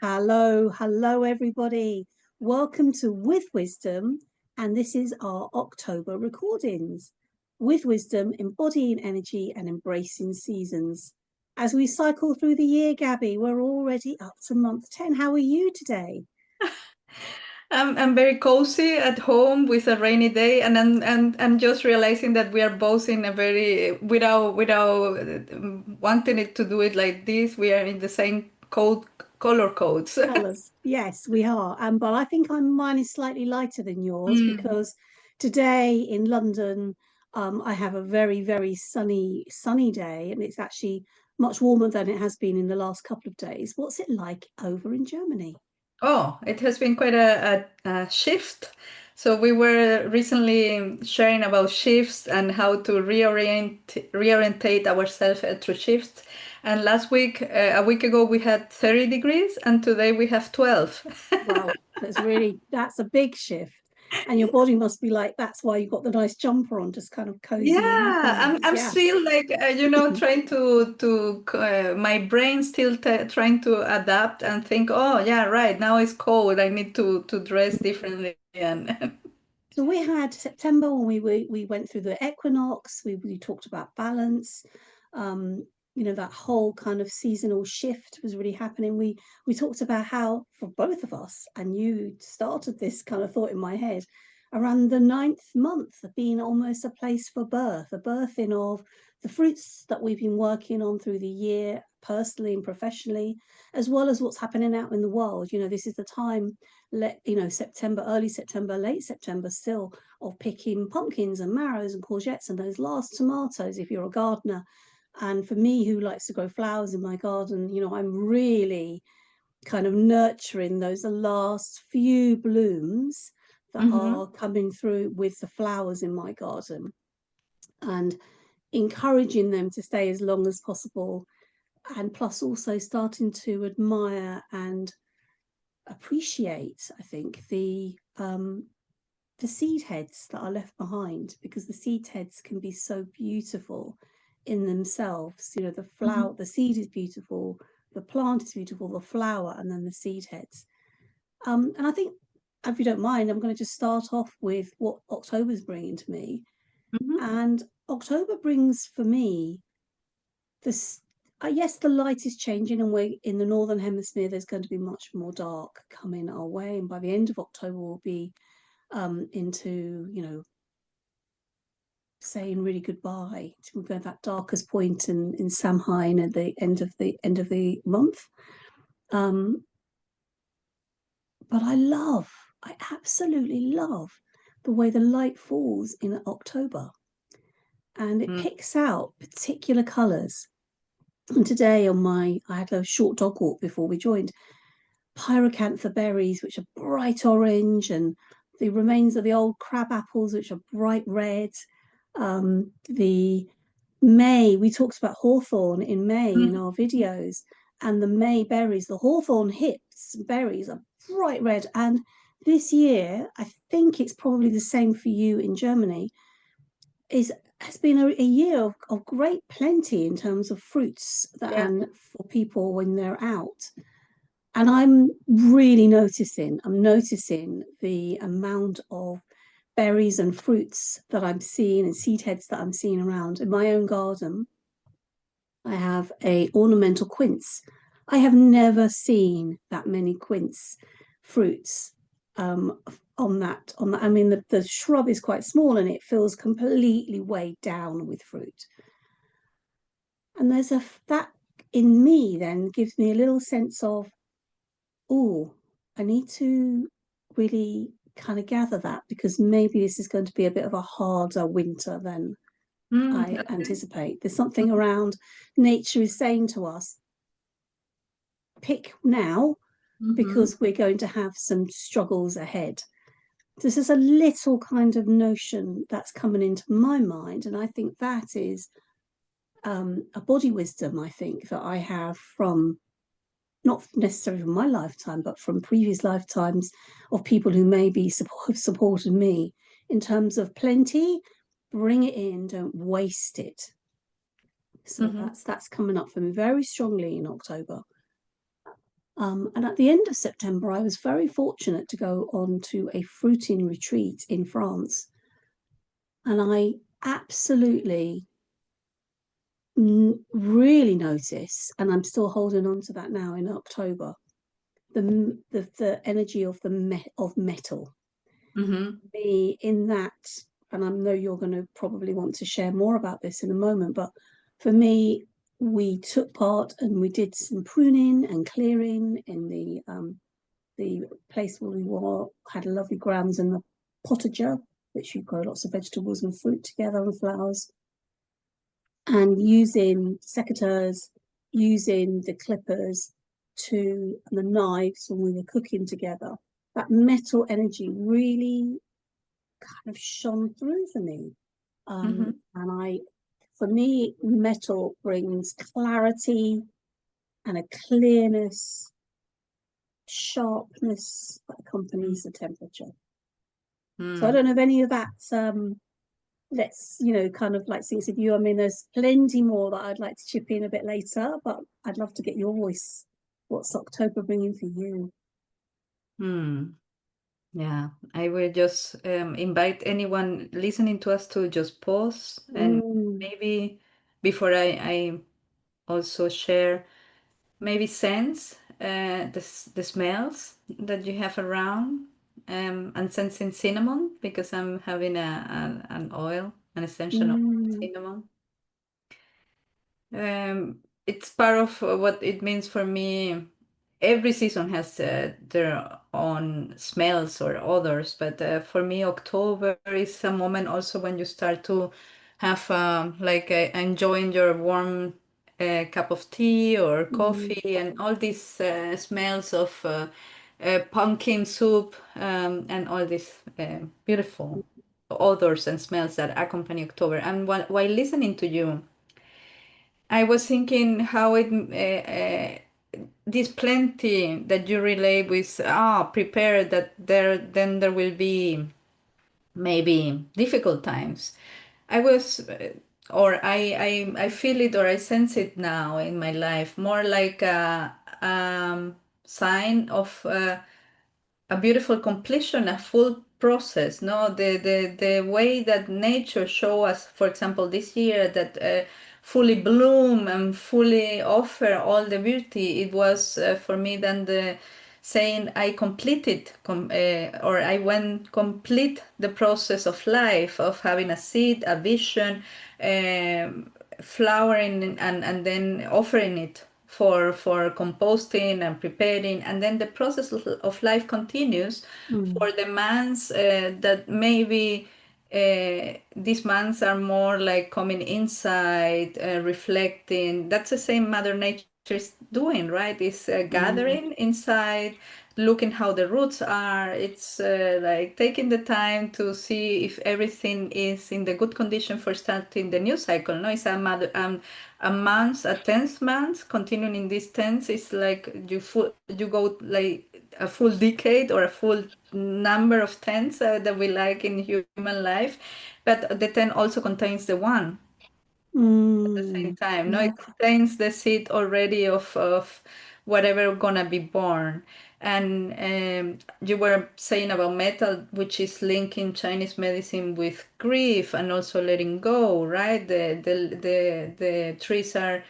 Hello, everybody. Welcome to With Wisdom, and this is our October recordings. With Wisdom, embodying energy and embracing seasons. As we cycle through the year, Gabby, we're already up to month 10. How are you today? I'm very cozy at home with a rainy day, and I'm just realizing that we are both in a very without wanting it to do it like this. We are in the same color codes. Colours. Yes, we are. But I think mine is slightly lighter than yours Mm. because today in London, I have a very sunny day, and it's actually much warmer than it has been in the last couple of days. What's it like over in Germany? Oh, it has been quite a shift. So we were recently sharing about shifts and how to reorientate ourselves through shifts. And last week, a week ago, we had 30 degrees, and today we have 12. Wow, that's a big shift. And your body must be like, that's why you've got the nice jumper on, just kind of cozying up in Yeah, there. I'm Yeah. still like trying to my brain still t trying to adapt and think, oh yeah, right, now it's cold. I need to dress differently and So we had September when we went through the equinox. We talked about balance. That whole kind of seasonal shift was really happening. We talked about how for both of us, and you started this kind of thought in my head around the ninth month being almost a place for birth, a birthing of the fruits that we've been working on through the year, personally and professionally, as well as what's happening out in the world. This is the time September, early September, late September still, of picking pumpkins and marrows and courgettes and those last tomatoes if you're a gardener. And for me, who likes to grow flowers in my garden, I'm really kind of nurturing those last few blooms that hmm are coming through with the flowers in my garden and encouraging them to stay as long as possible. And plus, also starting to admire and appreciate, I think, the seed heads that are left behind, because the seed heads can be so beautiful in themselves. The seed is beautiful, the plant is beautiful, the flower, and then the seed heads. And I think, if you don't mind, I'm going to just start off with what October's bringing to me. hmm And October brings for me this. Yes, the light is changing, and we're in the northern hemisphere. There's going to be much more dark coming our way, and by the end of October, we'll be into saying really goodbye. We'll go that darkest point in Samhain at the end of the month. Um, but I absolutely love the way the light falls in October, and it picks out particular colours. And today I had a short dog walk before we joined. Pyracantha berries, which are bright orange, and the remains of the old crab apples, which are bright red. The May, we talked about hawthorn in May in our videos, and the May berries, the hawthorn hips berries are bright red. And this year, I think it's probably the same for you in Germany, has been a year of great plenty in terms of fruits Yeah. and for people when they're out. And I'm noticing the amount of berries and fruits that I'm seeing and seed heads that I'm seeing around. In my own garden, I have a ornamental quince. I have never seen that many quince fruits on that. I mean, the shrub is quite small and it feels completely weighed down with fruit. And that in me then gives me a little sense of, oh, I need to really kind of gather that, because maybe this is going to be a bit of a harder winter than I Okay. anticipate. There's something around nature is saying to us, pick now, hmm because we're going to have some struggles ahead. This is a little kind of notion that's coming into my mind, and I think that is a body wisdom, I think, that I have from not necessarily from my lifetime, but from previous lifetimes of people who maybe have supported me in terms of plenty. Bring it in, don't waste it. So hmm that's coming up for me very strongly in October. And at the end of September, I was very fortunate to go on to a fruiting retreat in France. And I absolutely really notice, and I'm still holding on to that now in October, the energy of of metal. Mm-hmm. Me in that, and I know you're going to probably want to share more about this in a moment, but for me, we took part and we did some pruning and clearing in the place where we were, had lovely grounds in the potager, which you grow lots of vegetables and fruit together and flowers, and using secateurs, using the clippers to and the knives when we were cooking together. That metal energy really kind of shone through for me. Mm-hmm. And for me, metal brings clarity and a clearness, sharpness that accompanies the temperature. So I Mm. don't know if any of that, let's, kind of like since with you. I mean, there's plenty more that I'd like to chip in a bit later, but I'd love to get your voice. What's October bringing for you? Mm. Yeah, I will just invite anyone listening to us to just pause and Mm, maybe before I also share, maybe sense the smells that you have around, and sensing cinnamon because I'm having an oil, an essential oil of mm, cinnamon. It's part of what it means for me. Every season has their own smells or odors, but for me, October is a moment also when you start to have like enjoying your warm cup of tea or mm, coffee, and all these smells of pumpkin soup, and all these beautiful odors and smells that accompany October. And while listening to you, I was thinking how this plenty that you relate with, prepare that there will be maybe difficult times. I was, or I feel it or I sense it now in my life more like a sign of a beautiful completion, a full process. No, the way that nature show us, for example, this year that fully bloom and fully offer all the beauty. It was for me then the saying I completed or I went complete the process of life of having a seed, a vision, flowering and then offering it for composting and preparing, and then the process of life continues mm, for the months that maybe these months are more like coming inside, reflecting. That's the same Mother Nature is doing, right? It's mm, gathering inside, looking how the roots are. It's like taking the time to see if everything is in the good condition for starting the new cycle. No, it's a month, a tenth month, continuing in this tenth is like you go like a full decade or a full number of tenths that we like in human life, but the ten also contains the one at the same mm. time. No, Yeah. it contains the seed already of whatever gonna be born. And you were saying about metal, which is linking Chinese medicine with grief and also letting go, right? The trees are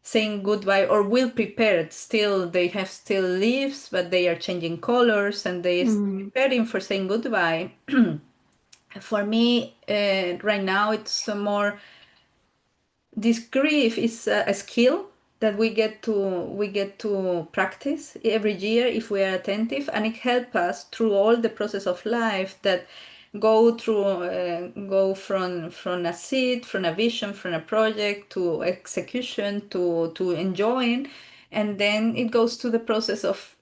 saying goodbye or will prepare it. Still, they have still leaves, but they are changing colors and they are Mm, preparing for saying goodbye. For me, right now, it's more this grief is a skill that we get to practice every year if we are attentive, and it helps us through all the process of life that go from a seed, from a vision, from a project to execution to enjoying, and then it goes to the process of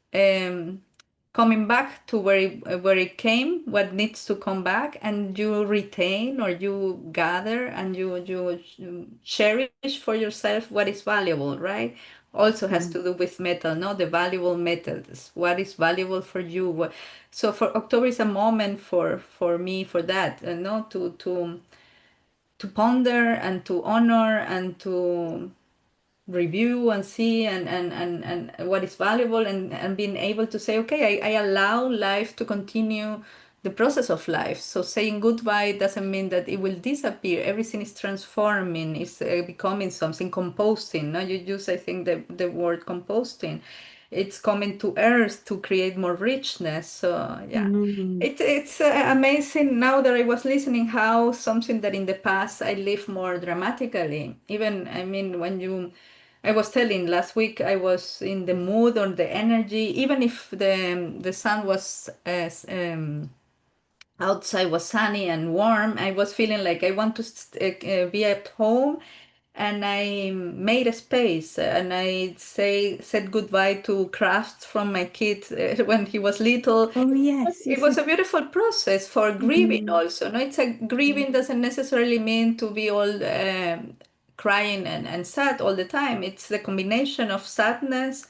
coming back to where it came, what needs to come back, and you retain or you gather and you cherish for yourself what is valuable, right? Also has mm, to do with metal, no? The valuable metals. What is valuable for you? So for October is a moment for me for that, no, to ponder and to honor and review and see and what is valuable, and being able to say, okay, I allow life to continue the process of life. So saying goodbye doesn't mean that it will disappear. Everything is transforming, it's becoming something, composting. No, you use, I think, the word composting. It's coming to earth to create more richness. So yeah, Mm. it's amazing now that I was listening how something that in the past I lived more dramatically. Even, I mean, I was telling last week I was in the mood or the energy, even if the sun was outside was sunny and warm, I was feeling like I want to be at home, and I made a space, and I said goodbye to crafts from my kid when he was little. Oh yes, It yes, was yes. a beautiful process for grieving Mm. also. No, it's a grieving doesn't necessarily mean to be all crying and sad all the time. It's the combination of sadness,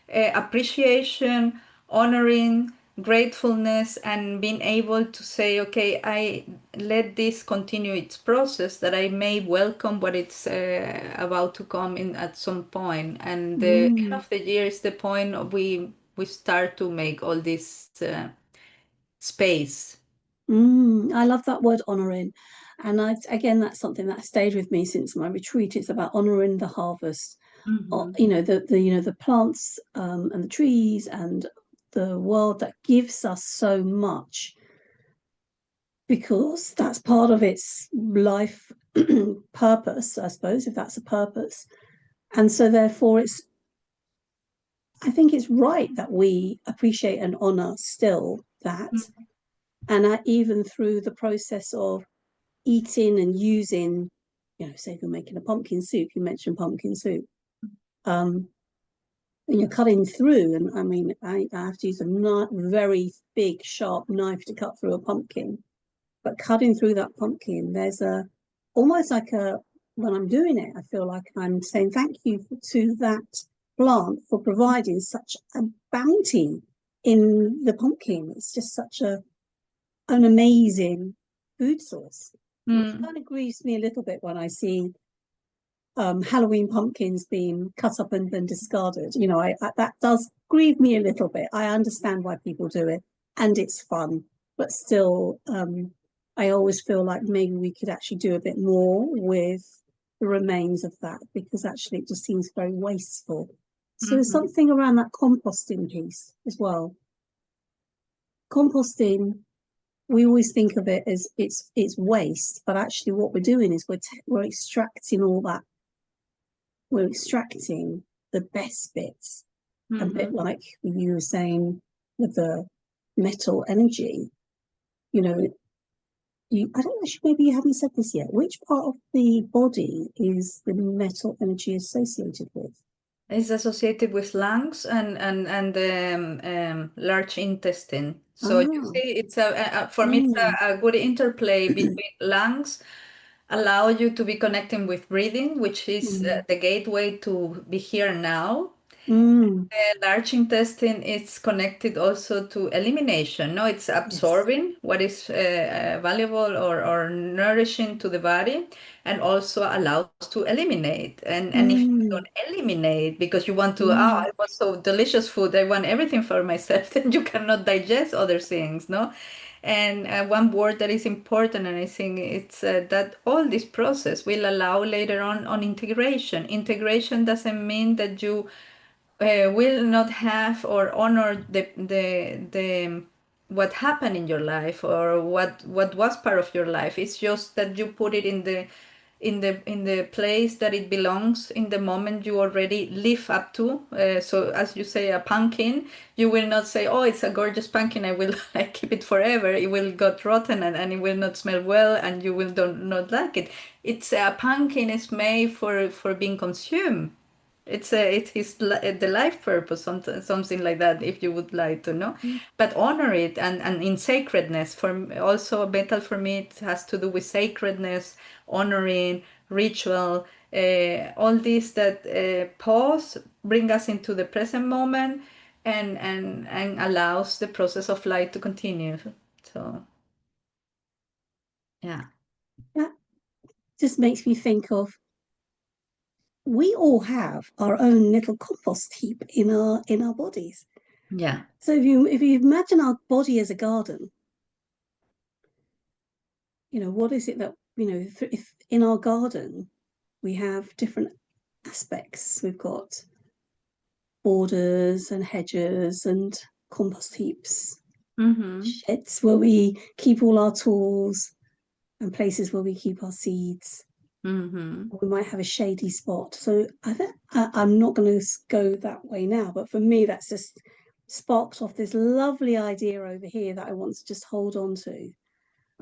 appreciation, honoring, gratefulness, and being able to say, okay, I let this continue its process, that I may welcome what it's about to come in at some point. And the end Mm. of the year is the point we start to make all this space. Mm. I love that word honoring. And again, that's something that stayed with me since my retreat. It's about honoring the harvest. Mhm. The plants and the trees and the world that gives us so much, because that's part of its life purpose, I suppose, if that's a purpose. And so therefore I think it's right that we appreciate and honor still that. And even through the process of eating and using, say if you're making a pumpkin soup, you mentioned pumpkin soup. Um, when you're cutting through, and I mean, I have to use a very big, sharp knife to cut through a pumpkin. But cutting through that pumpkin, there's almost like when I'm doing it, I feel like I'm saying thank you to that plant for providing such a bounty in the pumpkin. It's just such an amazing food source, which Mm. kind of grieves me a little bit when I see Halloween pumpkins being cut up and then discarded. That does grieve me a little bit. I understand why people do it, and it's fun, but still, I always feel like maybe we could actually do a bit more with the remains of that, because actually it just seems very wasteful. So there's Mhm. something around that composting piece as well. Composting, we always think of it as it's waste, but actually what we're doing is we're extracting all that. We're extracting the best bits, a bit Mhm. like you were saying with the metal energy. You know, I don't know, maybe you haven't said this yet. Which part of the body is the metal energy associated with? It's associated with lungs and the large intestine. So you Ah, see, for me, it's mm, a good interplay between lungs, allow you to be connecting with breathing, which is mm, the gateway to be here now. mm, The large intestine is connected also to elimination. No, it's yes. absorbing what is valuable or nourishing to the body, and also allows to eliminate. And if you Mm, don't eliminate because you want to, oh, mm, I want so delicious food, I want everything for myself, then you cannot digest other things, no? And one word that is important, and I think it's that all this process will allow later on integration. Integration doesn't mean that you will not have or honor the what happened in your life or what was part of your life. It's just that you put it in the place that it belongs in the moment you already live up to. So as you say, a pumpkin, you will not say, oh, it's a gorgeous pumpkin, I will like keep it forever. It will get rotten, and it will not smell well, and you will not like it. It's a pumpkin is made for being consumed. It is the life purpose, something like that, if you would like to know. mm, But honor it, and in sacredness. Also, metal for me, it has to do with sacredness, honoring, ritual, all these that pause, bring us into the present moment, and allows the process of life to continue. So, yeah. that just makes me think of we all have our own little compost heap in our bodies. Yeah. So if you imagine our body as a garden, what is it that, if in our garden we have different aspects. We've got borders and hedges and compost heaps, Mm-hmm. sheds where we keep all our tools, and places where we keep our seeds. Mm-hmm. We might have a shady spot. So I'm not going to go that way now, but for me, that's just sparked off this lovely idea over here that I want to just hold on to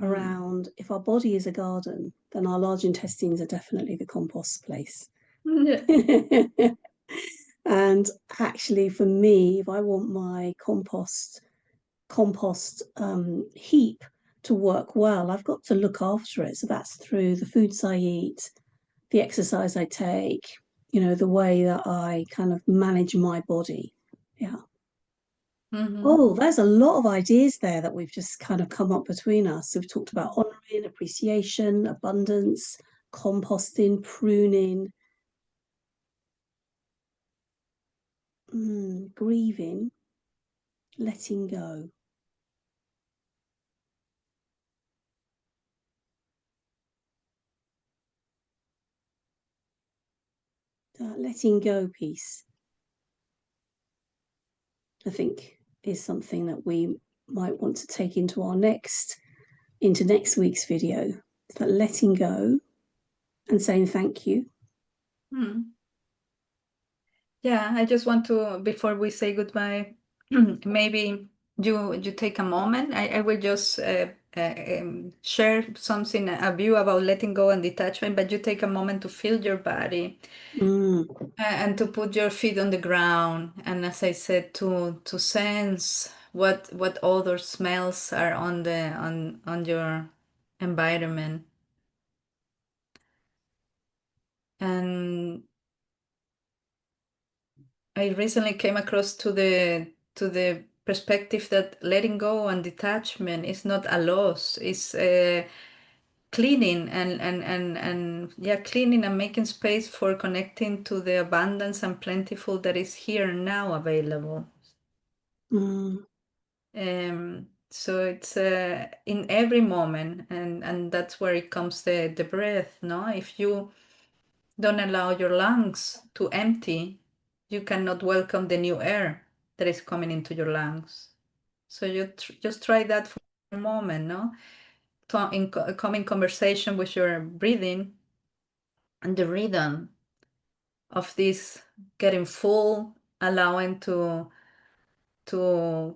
around if our body is a garden, then our large intestines are definitely the compost place. Yeah. And actually, for me, if I want my compost heap to work well, I've got to look after it. So that's through the foods I eat, the exercise I take, the way that I kind of manage my body. Yeah. Mm-hmm. Oh, there's a lot of ideas there that we've just kind of come up between us. So we've talked about honoring, appreciation, abundance, composting, pruning, grieving, letting go. That letting go piece, I think, is something that we might want to take into next week's video. It's that letting go and saying thank you. Mm. Yeah, I just want to, before we say goodbye, maybe you take a moment. I will just share something, a view about letting go and detachment, but you take a moment to feel your body Mm, and to put your feet on the ground. And as I said, to sense what other smells are on your environment. And I recently came across to the perspective that letting go and detachment is not a loss. It's cleaning and yeah, cleaning and making space for connecting to the abundance and plentiful that is here now available. mm, So it's in every moment, and that's where it comes the breath. No, if you don't allow your lungs to empty, you cannot welcome the new air that is coming into your lungs. So you just try that for a moment, no? Come in conversation with your breathing and the rhythm of this getting full, allowing to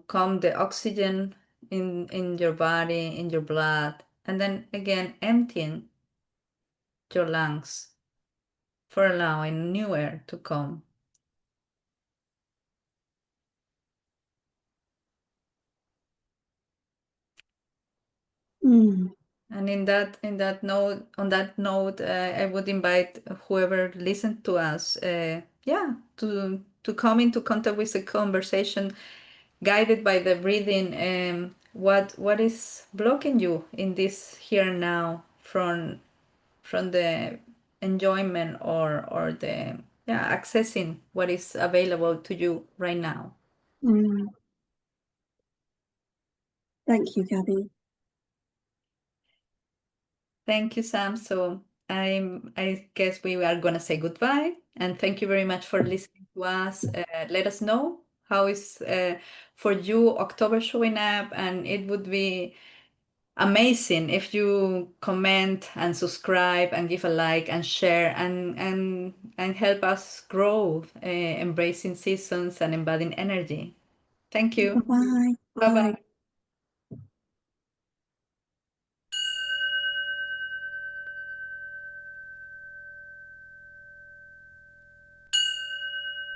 come the oxygen in your body, in your blood, and then again emptying your lungs for allowing new air to come. mm. And on that note, I would invite whoever listened to us, yeah, to come into contact with the conversation, guided by the breathing. What is blocking you in this here and now from the enjoyment or the accessing what is available to you right now. Mm. Thank you, Gabby. Thank you, Sam. So I guess we are gonna say goodbye, and thank you very much for listening to us. Let us know how is for you October showing up, and it would be amazing if you comment and subscribe and give a like and share and help us grow, embracing seasons and embodying energy. Thank you. Bye-bye. Bye Bye. bye.